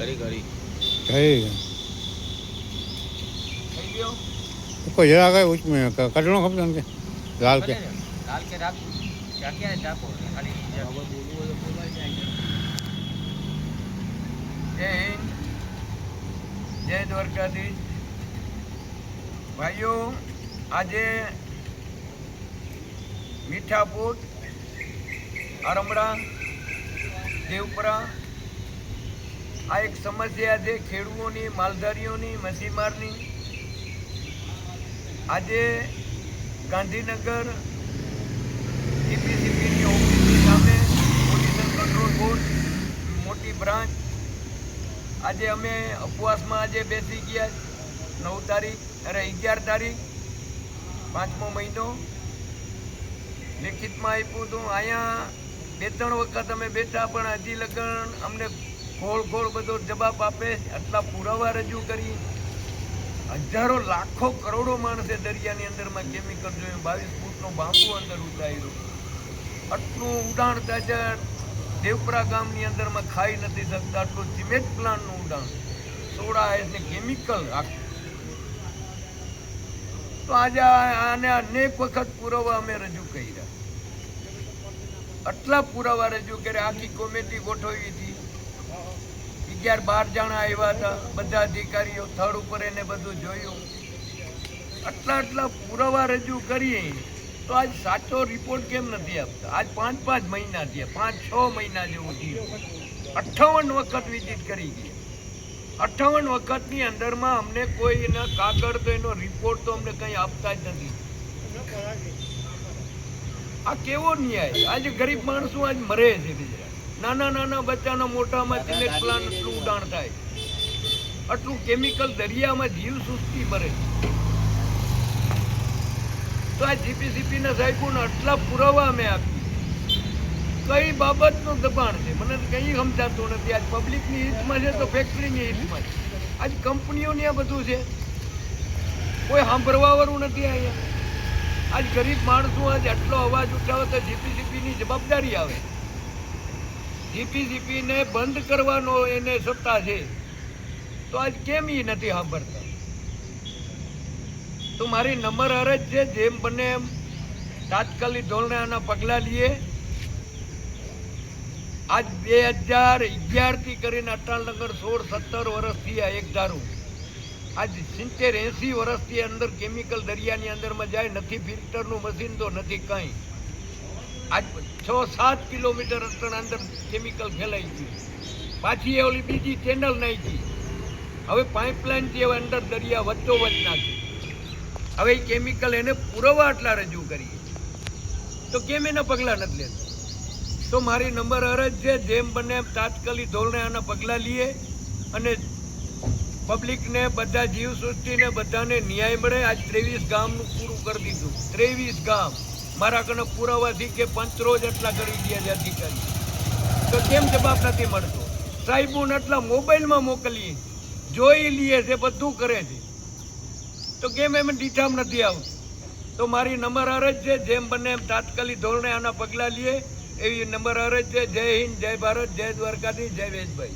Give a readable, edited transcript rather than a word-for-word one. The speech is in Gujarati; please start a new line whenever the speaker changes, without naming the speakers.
કરી
થઈ
ગયો
કોઈ જરા કઈ उसमें कटनो खपे के लाल के
રાખ ક્યાં રાખો ખાલી જય હિન્દ જય દ્વારકાધીશ ભાઈઓ આજે મીઠાપુર આરમડા દેવપરા આ એક સમસ્યા છે ખેડૂતોની માલધારીઓની મસીમારની આજે ગાંધીનગર ટીપીસીપીની ઓફિસની સામે પોલ્યુશન કંટ્રોલ બોર્ડ મોટી બ્રાન્ચ આજે અમે ઉપવાસમાં આજે બેસી ગયા 9 તારીખ 11 તારીખ 5મો મહિનો લેખિતમાં આપ્યું હતું અહીંયા 2-3 વખત અમે બેઠા પણ હજી લગન અમને ખોળ બધો જવાબ આપે આટલા પુરાવા રજૂ કરી હજારો લાખો કરોડો માણસે દરિયાની અંદરમાં કેમિકલ જોયું 22 ફૂટનો બાંબુ અંદર ઉતાર્યો આટલું ઉડાણ થાય દેવપરા ગામની અંદરમાં ખાઈ નથી શકતા આટલું સિમેન્ટ પ્લાન્ટનું ઉડાણ સોડા ને કેમિકલ તો આજે આને અનેક વખત પુરાવા અમે રજૂ કર્યા આટલા પુરાવા રજૂ કર્યા આખી કમિટી ગોઠવી હતી 11-12 જણા આવ્યા હતા બધા અધિકારીઓ થડ ઉપર એને બધું જોયું આટલા પુરાવા રજૂ કરીએ તો આજ સાચો રિપોર્ટ કેમ નથી આપતા આજ 5 મહિના થયા 5-6 મહિના જેવું થયું 58 વખત વિઝિટ કરી ગયા 58 વખતની અંદરમાં અમને કોઈ એના કાગળ તો એનો રિપોર્ટ તો અમને કંઈ આપતા જ નથી આ કેવો ન્યાય આજે ગરીબ માણસો આજ મરે છે બીજા નાના બચ્ચાના મોટામાં સિમેન્ટ પ્લાન્ટ એટલું ઉડાણ થાય આટલું કેમિકલ દરિયામાં જીવ સૃષ્ટિ મરે તો આ જીપીસીપીના સાહેબોને આટલા પુરાવા અમે આપી કઈ બાબતનું દબાણ છે મને કંઈ સમજાતું નથી આજ પબ્લિકની હિતમાં છે તો ફેક્ટરીની હિતમાં છે આજ કંપનીઓની આ બધું છે કોઈ સાંભળવાવાળું નથી અહીંયા આજ ગરીબ માણસો આજ આટલો અવાજ ઉઠાવે તો જીપીસીપીની જવાબદારી આવે જીપીસીપીને બંધ કરવાનો એને સત્તા છે તો આજ કેમ એ નથી સાંભળતા તો મારી નંબર અરજ છે જેમ બને એમ તાત્કાલિક ધોરણે આના પગલાં લઈએ આજ 2011થી કરીને અટાલનગર 16-17 વર્ષથી આ એક ધારું આજ 70-80 વર્ષથી અંદર કેમિકલ દરિયાની અંદરમાં જાય નથી ફિલ્ટરનું મશીન તો નથી કંઈ આજ 6-7 કિલોમીટર અંદર કેમિકલ ફેલાઈ ગયું પાછી એ ઓલી બીજી ચેનલ નાખી હવે પાઇપલાઇનથી હવે અંદર દરિયા વચ્ચોવચ્ચ નાખી હવે એ કેમિકલ એને પુરાવા આટલા રજૂ કરીએ તો કેમ એના પગલાં નથી લેતા તો મારી નંબર અરજ છે જેમ બને એમ તાત્કાલિક ધોરણે આના પગલાં લઈએ અને પબ્લિકને બધા જીવસૃષ્ટિને બધાને ન્યાય મળે આજ 23 ગામનું પૂરું કરી દીધું 23 ગામ મારા કને પુરાવાથી કે પંચરો જ એટલા કરી ગયા છે અધિકારી તો કેમ જવાબ નથી મળતો સાહેબોને એટલા મોબાઈલમાં મોકલીએ જોઈ લઈએ છે બધું કરે છે તો કેમ એમ ડીઠામ નથી આવતું તો મારી નંબર અરજ છે જેમ બને એમ તાત્કાલિક ધોરણે આના પગલાં લઈએ એવી નંબર અરજ છે જય હિન્દ જય ભારત જય દ્વારકાધીશ જય વેશભાઈ